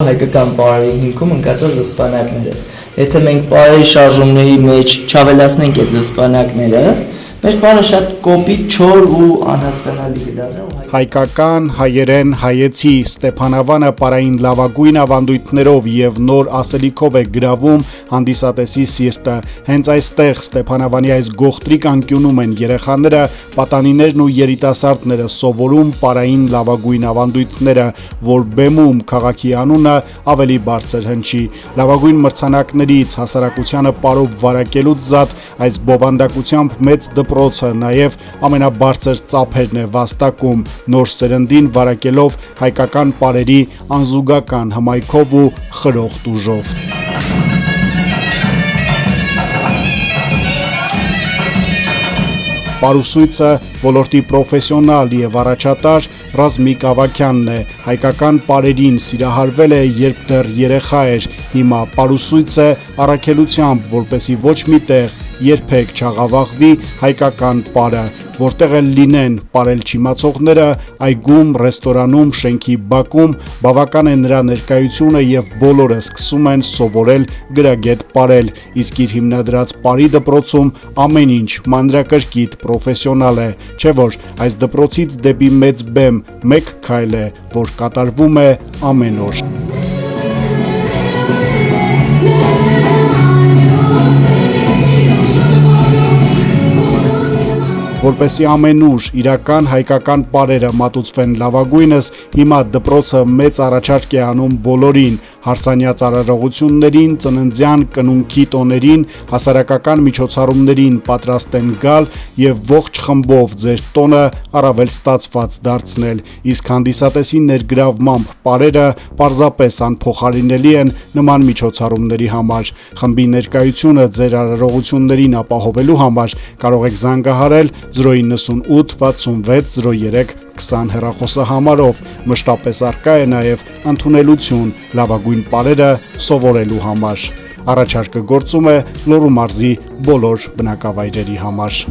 Հայկական պարերի հիմքում ընկած է զսպանակները։ Եթե մենք պարերի շարժումների մեջ չավելացնենք այդ զսպանակները, մեր պարը շատ կոպիտ, չոր ու անհասկանալի կդառնա։ Հայկական, հայերեն, հայեցի Ստեփանավանը պարային լավագույն ավանդույթներով եւ նոր ասելիքով է գրավում հանդիսատեսի սիրտը։ Հենց այստեղ Ստեփանավանի այս գողտրիկ անկյունում են երեխաները, պատանիներն ու երիտասարդները սովորում պարային լավագույն ավանդույթները, որ բեմում քաղաքի անունը ավելի բարձր հնչի։ Լավագույն մրցանակներից հասարակությանը պարով վարակելուց զատ այս բովանդակությամբ մեծ դպրոցը նաև ամենաբարձր ծափերն է վաստակում, նոր սերնդին վարակելով հայկական պարերի անզուգական հմայքով ու խրոխտ ուժով։ Պարուսույցը ոլորտի պրոֆեսիոնալ եւ առաջատար Ռազմիկ Ավագյանն է, հայկական պարերին սիրահարվել է, երբ դեռ երեխա էր, հիմա պարուսույց է առաքելությամբ, որպեսի ոչ մի տեղ երբեք չաղավաղվի հայկական պարը, որտեղ էլ լինեն պարել չիմացողները, այգում, ռեստորանում, շենքի բակում, բավական է նրա ներկայությունը եւ բոլորը սկսում են սովորել գրագետ պարել, իսկ իր հիմնադրած պարի դպրոցում ամեն ինչ մանրակրկիտ պրոֆեսիոնալ է, չէ՞ որ այս դպրոցից դեպի մեծ բեմ մեկ քայլ է, որ կատարվում է ամեն օր։ Որպեսի ամենուր իրական հայկական պարերը մատուցվեն լավագույնս, հիմա դպրոցը մեծ առաջարկ է անում բոլորին, հարսանյաց արարողություններին, ծննդյան կնունքի տոներին, հասարակական միջոցառումներին պատրաստ են գալ եւ ողջ խմբով ձեր տոնը առավել ստացված դարձնել, իսկ հանդիսատեսի ներգրավմամբ պարերը պարզապես անփոխարինելի են նման միջոցառումների համար։ Խմբի ներկայությունը ձեր արարողություններին ապահովելու համար կարող եք զանգահարել 098 66 03 20 հեռախոսահամարով, մշտապես առկա է նաև ընդունելություն լավագույն պարերը սովորելու համար։ Առաջարկը գործում է Լոռու մարզի բոլոր բնակավայրերի համար։